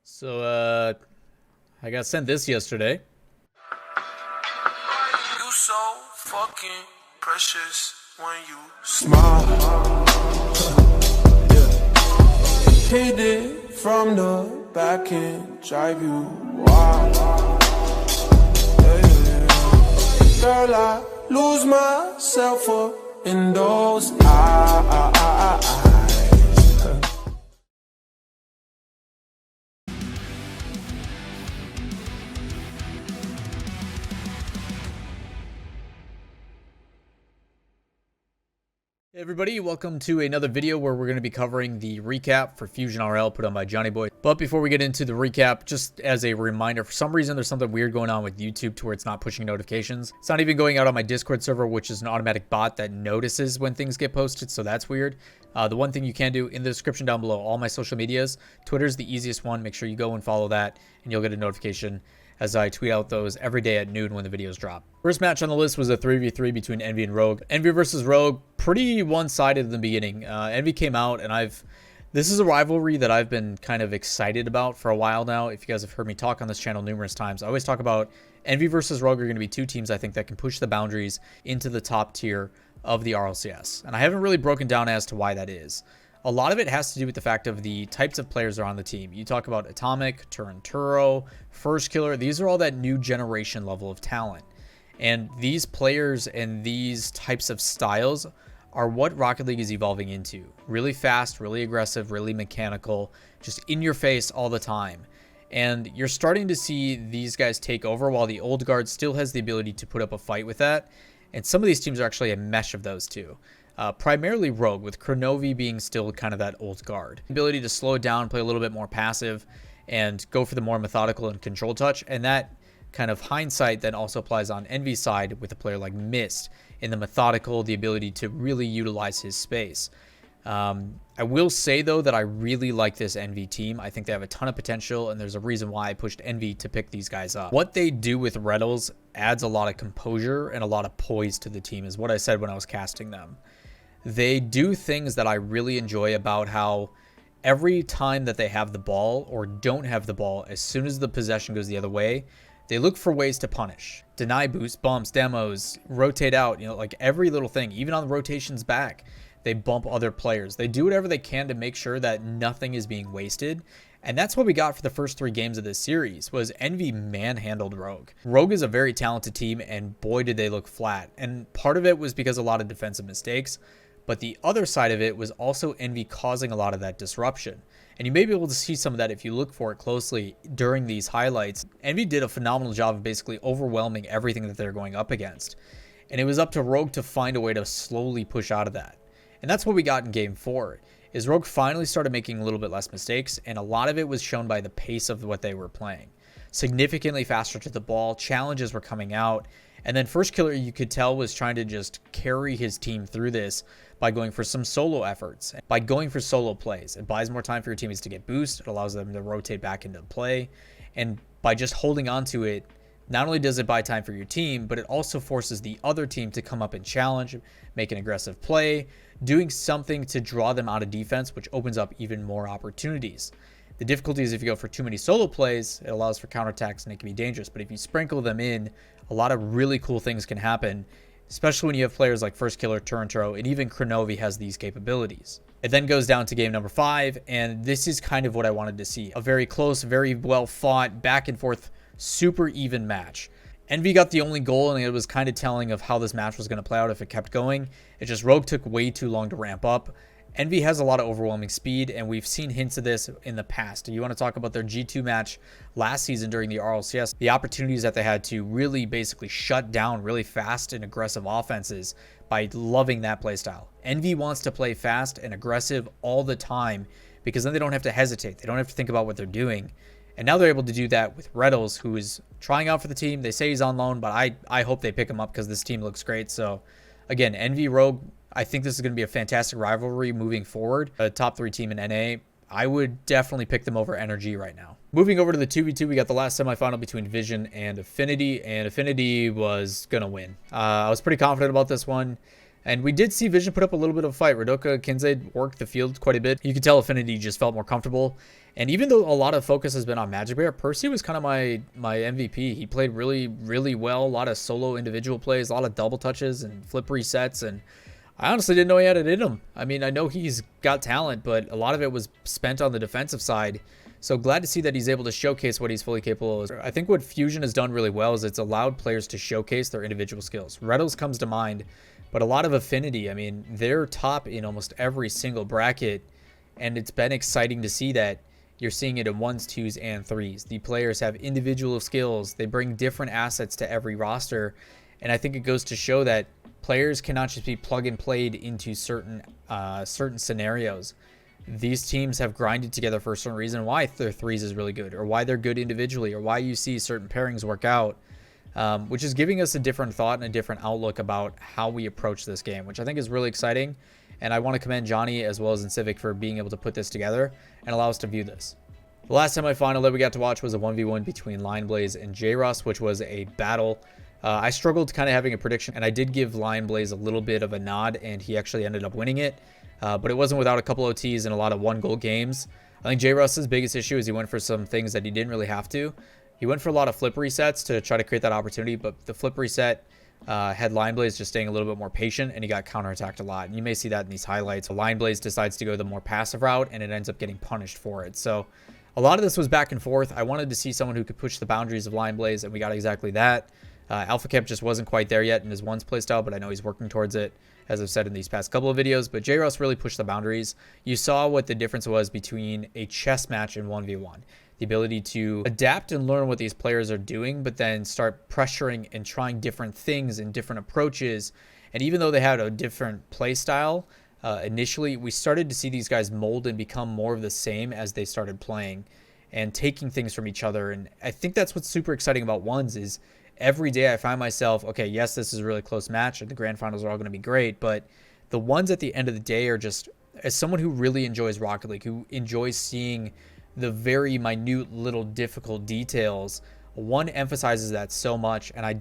So, I got sent this yesterday. You so fucking precious when you smile. Hit it from the back and drive you wild. Girl, I lose myself up in those eyes. Hey everybody, welcome to another video where we're going to be covering the recap for fusionrl put on by Johnny Boy. But before we get into the recap, just as a reminder, for some reason there's something weird going on with YouTube to where it's not pushing notifications. It's not even going out on my Discord server, which is an automatic bot that notices when things get posted, so that's weird. The one thing you can do in the description down below, all my social medias, Twitter's the easiest one. Make sure you go and follow that and you'll get a notification as I tweet out those every day at noon when the videos drop. First match on the list was a 3v3 between Envy and Rogue. Envy versus Rogue, pretty one-sided in the beginning. Envy came out, and this is a rivalry that I've been kind of excited about for a while now. If you guys have heard me talk on this channel numerous times, I always talk about Envy versus Rogue are going to be two teams I think that can push the boundaries into the top tier of the RLCS. And I haven't really broken down as to why that is. A lot of it has to do with the fact of the types of players that are on the team. You talk about Atomic, Turinturo, Firstkiller. These are all that new generation level of talent. And these players and these types of styles are what Rocket League is evolving into. Really fast, really aggressive, really mechanical, just in your face all the time. And you're starting to see these guys take over while the old guard still has the ability to put up a fight with that. And some of these teams are actually a mesh of those two. Primarily Rogue, with Kronovi being still kind of that old guard. Ability to slow it down, play a little bit more passive, and go for the more methodical and control touch. And that kind of hindsight then also applies on Envy's side with a player like Mist in the methodical, the ability to really utilize his space. I will say, though, that I really like this Envy team. I think they have a ton of potential, and there's a reason why I pushed Envy to pick these guys up. What they do with Retals adds a lot of composure and a lot of poise to the team, is what I said when I was casting them. They do things that I really enjoy about how every time that they have the ball or don't have the ball, as soon as the possession goes the other way, they look for ways to punish. Deny boost, bumps, demos, rotate out, like every little thing. Even on the rotations back, they bump other players. They do whatever they can to make sure that nothing is being wasted. And that's what we got for the first 3 games of this series, was Envy manhandled Rogue. Rogue is a very talented team, and boy did they look flat. And part of it was because of a lot of defensive mistakes. But the other side of it was also Envy causing a lot of that disruption. And you may be able to see some of that if you look for it closely during these highlights. Envy did a phenomenal job of basically overwhelming everything that they're going up against. And it was up to Rogue to find a way to slowly push out of that. And that's what we got in Game 4, is Rogue finally started making a little bit less mistakes, and a lot of it was shown by the pace of what they were playing. Significantly faster to the ball, challenges were coming out, and then Firstkiller, you could tell, was trying to just carry his team through this by going for some solo efforts, by going for solo plays. It buys more time for your teammates to get boost. It allows them to rotate back into play. And by just holding on to it, not only does it buy time for your team, but it also forces the other team to come up and challenge, make an aggressive play, doing something to draw them out of defense, which opens up even more opportunities. The difficulty is if you go for too many solo plays, it allows for counterattacks and it can be dangerous. But if you sprinkle them in, a lot of really cool things can happen, especially when you have players like Firstkiller, Turinturo, and even Kronovi has these capabilities. It then goes down to game number 5, and this is kind of what I wanted to see. A very close, very well fought, back and forth, super even match. Envy got the only goal, and it was kind of telling of how this match was going to play out if it kept going. It just Rogue took way too long to ramp up. Envy has a lot of overwhelming speed, and we've seen hints of this in the past. You want to talk about their G2 match last season during the RLCS, the opportunities that they had to really basically shut down really fast and aggressive offenses by loving that playstyle. Envy wants to play fast and aggressive all the time because then they don't have to hesitate. They don't have to think about what they're doing. And now they're able to do that with Retals, who is trying out for the team. They say he's on loan, but I hope they pick him up because this team looks great. So again, Envy Rogue, I think this is going to be a fantastic rivalry moving forward. A top 3 team in NA. I would definitely pick them over NRG right now. Moving over to the 2v2, we got the last semifinal between Vision and Affinity was going to win. I was pretty confident about this one. And we did see Vision put up a little bit of a fight. Radoka Kinsey worked the field quite a bit. You could tell Affinity just felt more comfortable. And even though a lot of focus has been on Magic Bear, Percy was kind of my MVP. He played really, really well. A lot of solo individual plays, a lot of double touches and flip resets. And I honestly didn't know he had it in him. I mean, I know he's got talent, but a lot of it was spent on the defensive side. So glad to see that he's able to showcase what he's fully capable of. I think what Fusion has done really well is it's allowed players to showcase their individual skills. Retals comes to mind, but a lot of Affinity, I mean, they're top in almost every single bracket, and it's been exciting to see that you're seeing it in 1s, 2s, and 3s. The players have individual skills. They bring different assets to every roster, and I think it goes to show that players cannot just be plug and played into certain scenarios. These teams have grinded together for a certain reason why their 3s is really good, or why they're good individually, or why you see certain pairings work out, which is giving us a different thought and a different outlook about how we approach this game, which I think is really exciting. And I want to commend Johnny as well as Civic for being able to put this together and allow us to view this. The last semifinal that we got to watch was a 1v1 between LineBlaze and JRoss, which was a battle. I struggled kind of having a prediction, and I did give LineBlaze a little bit of a nod, and he actually ended up winning it. But it wasn't without a couple OTs and a lot of 1-goal games. I think JRoss's biggest issue is he went for some things that he didn't really have to. He went for a lot of flip resets to try to create that opportunity, but the flip reset had LineBlaze just staying a little bit more patient, and he got counterattacked a lot. And you may see that in these highlights. LineBlaze decides to go the more passive route, and it ends up getting punished for it. So a lot of this was back and forth. I wanted to see someone who could push the boundaries of LineBlaze, and we got exactly that. Alpha Camp just wasn't quite there yet in his 1s playstyle, but I know he's working towards it, as I've said in these past couple of videos. But JRoss really pushed the boundaries. You saw what the difference was between a chess match and 1v1. The ability to adapt and learn what these players are doing, but then start pressuring and trying different things and different approaches. And even though they had a different play style, initially we started to see these guys mold and become more of the same as they started playing and taking things from each other. And I think that's what's super exciting about 1s is every day I find myself, okay, yes, this is a really close match and the grand finals are all going to be great, but the 1s at the end of the day are just, as someone who really enjoys Rocket League, who enjoys seeing the very minute little difficult details, 1 emphasizes that so much, and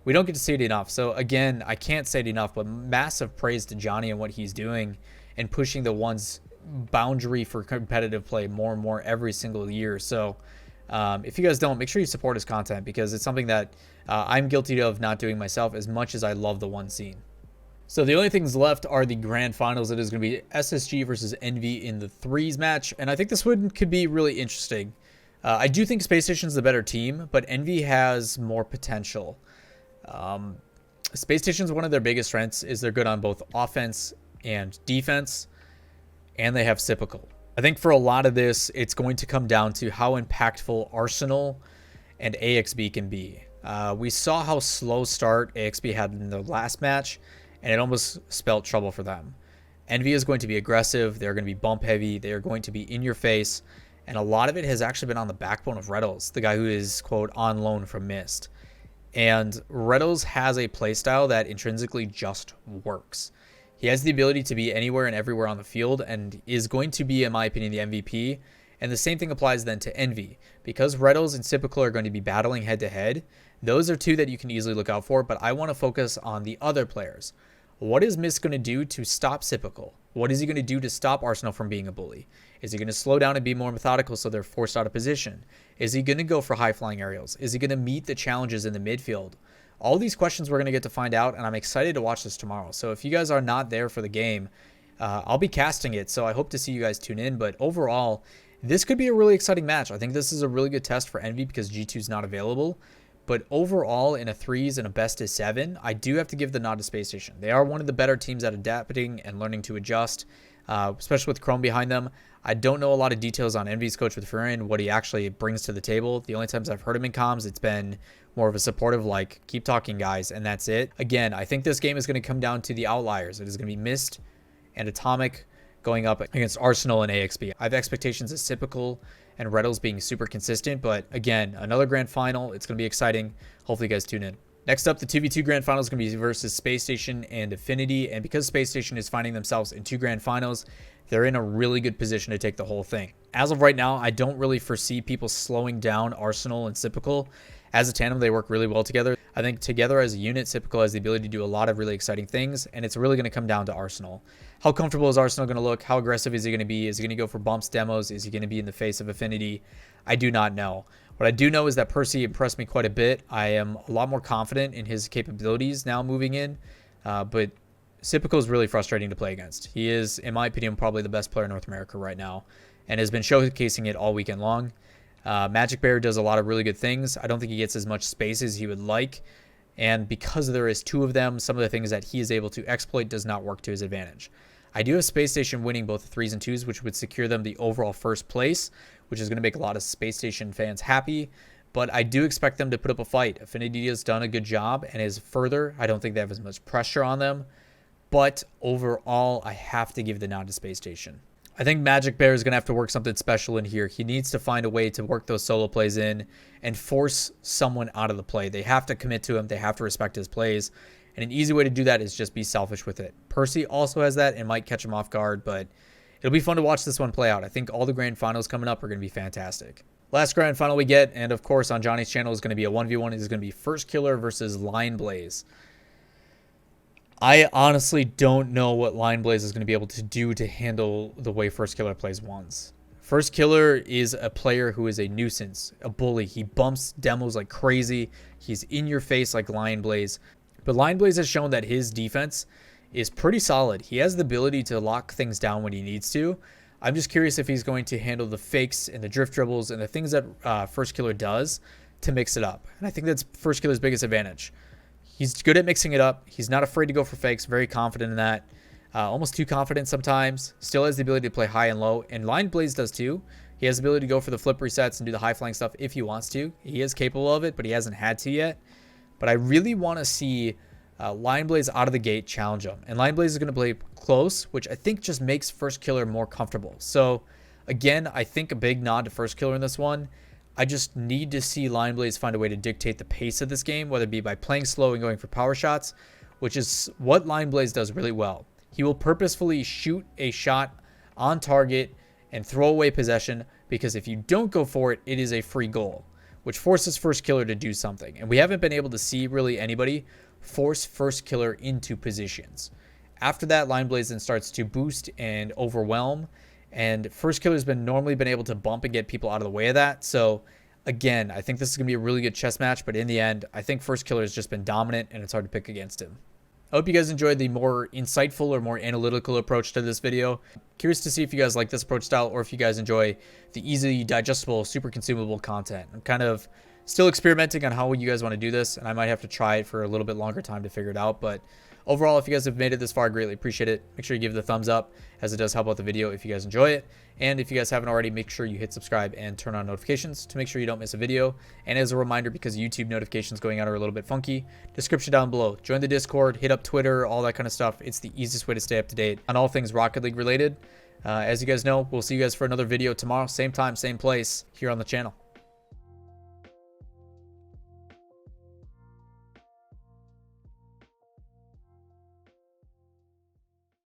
we don't get to see it enough. So again, I can't say it enough, but massive praise to Johnny and what he's doing and pushing the 1's boundary for competitive play more and more every single year. So if you guys don't, make sure you support his content, because it's something that I'm guilty of not doing myself as much as I love the 1 scene. So the only things left are the grand finals. It is going to be SSG versus Envy in the 3s match, and I think this one could be really interesting. I do think Space Station's the better team, but Envy has more potential. Space Station's one of their biggest strengths is they're good on both offense and defense, and they have Cypical. I think for a lot of this, it's going to come down to how impactful Arsenal and AXB can be. We saw how slow start AXB had in the last match, and it almost spelled trouble for them. Envy is going to be aggressive. They're going to be bump heavy. They are going to be in your face. And a lot of it has actually been on the backbone of Retals, the guy who is, quote, on loan from Mist. And Retals has a playstyle that intrinsically just works. He has the ability to be anywhere and everywhere on the field and is going to be, in my opinion, the MVP. And the same thing applies then to Envy. Because Retals and Cypical are going to be battling head-to-head, those are 2 that you can easily look out for, but I want to focus on the other players. What is Mist going to do to stop Cypical? What is he going to do to stop Arsenal from being a bully? Is he going to slow down and be more methodical so they're forced out of position? Is he going to go for high-flying aerials? Is he going to meet the challenges in the midfield? All these questions we're going to get to find out, and I'm excited to watch this tomorrow. So if you guys are not there for the game, I'll be casting it, so I hope to see you guys tune in. But overall, this could be a really exciting match. I think this is a really good test for Envy because G2 is not available. But overall, in a 3s and a best-of-7, I do have to give the nod to Space Station. They are one of the better teams at adapting and learning to adjust, especially with Chrome behind them. I don't know a lot of details on Envy's coach with Furion, what he actually brings to the table. The only times I've heard him in comms, it's been more of a supportive, like, keep talking, guys, and that's it. Again, I think this game is going to come down to the outliers. It is going to be Mist and Atomic going up against Arsenal and AXB. I have expectations of Cypical and Retals being super consistent, but again, another grand final. It's going to be exciting. Hopefully you guys tune in. Next up, the 2v2 grand finals is going to be versus Space Station and Affinity, and because Space Station is finding themselves in 2 grand finals, they're in a really good position to take the whole thing. As of right now, I don't really foresee people slowing down Arsenal and Cypical As a tandem, they work really well together. I think together as a unit, Typical has the ability to do a lot of really exciting things, and it's really going to come down to Arsenal. How comfortable is Arsenal going to look? How aggressive is he going to be? Is he going to go for bumps, demos? Is he going to be in the face of Affinity? I do not know. What I do know is that Percy impressed me quite a bit. I am a lot more confident in his capabilities now moving in, but Typical is really frustrating to play against. He is, in my opinion, probably the best player in North America right now, and has been showcasing it all weekend long. Magic Bear does a lot of really good things. I don't think he gets as much space as he would like, and because there is two of them, some of the things that he is able to exploit does not work to his advantage. I do have Space Station winning both the 3s and 2s, which would secure them the overall first place, which is going to make a lot of Space Station fans happy, but I do expect them to put up a fight. Affinity has done a good job and is further. I don't think they have as much pressure on them, but overall, I have to give the nod to Space Station. I think Magic Bear is going to have to work something special in here. He needs to find a way to work those solo plays in and force someone out of the play. They have to commit to him. They have to respect his plays. And an easy way to do that is just be selfish with it. Percy also has that and might catch him off guard, but it'll be fun to watch this one play out. I think all the grand finals coming up are going to be fantastic. Last grand final we get, and of course on Johnny's channel, is going to be a 1v1. It is going to be Firstkiller versus LineBlaze. I honestly don't know what LineBlaze is going to be able to do to handle the way Firstkiller plays ones. Firstkiller is a player who is a nuisance, a bully. He bumps demos like crazy. He's in your face like LineBlaze. But LineBlaze has shown that his defense is pretty solid. He has the ability to lock things down when he needs to. I'm just curious if he's going to handle the fakes and the drift dribbles and the things that Firstkiller does to mix it up. And I think that's Firstkiller's biggest advantage. He's good at mixing it up. He's not afraid to go for fakes. Very confident in that. Almost too confident sometimes. Still has the ability to play high and low. And LineBlaze does too. He has the ability to go for the flip resets and do the high flying stuff if he wants to. He is capable of it, but he hasn't had to yet. But I really want to see LineBlaze out of the gate challenge him. And LineBlaze is going to play close, which I think just makes Firstkiller more comfortable. So, again, I think a big nod to Firstkiller in this one. I just need to see LineBlaze find a way to dictate the pace of this game, whether it be by playing slow and going for power shots, which is what LineBlaze does really well. He will purposefully shoot a shot on target and throw away possession, because if you don't go for it, it is a free goal, which forces Firstkiller to do something. And we haven't been able to see really anybody force Firstkiller into positions. After that, LineBlaze then starts to boost and overwhelm, and Firstkiller's normally been able to bump and get people out of the way of that. So again, I think this is going to be a really good chess match, but in the end, I think Firstkiller has just been dominant and it's hard to pick against him. I hope you guys enjoyed the more insightful or more analytical approach to this video. Curious to see if you guys like this approach style or if you guys enjoy the easily digestible, super consumable content. I'm kind of still experimenting on how you guys want to do this, and I might have to try it for a little bit longer time to figure it out. But overall, if you guys have made it this far, I greatly appreciate it. Make sure you give it a thumbs up, as it does help out the video if you guys enjoy it. And if you guys haven't already, make sure you hit subscribe and turn on notifications to make sure you don't miss a video. And as a reminder, because YouTube notifications going out are a little bit funky, description down below. Join the Discord, hit up Twitter, all that kind of stuff. It's the easiest way to stay up to date on all things Rocket League related. As you guys know, we'll see you guys for another video tomorrow, same time, same place, here on the channel.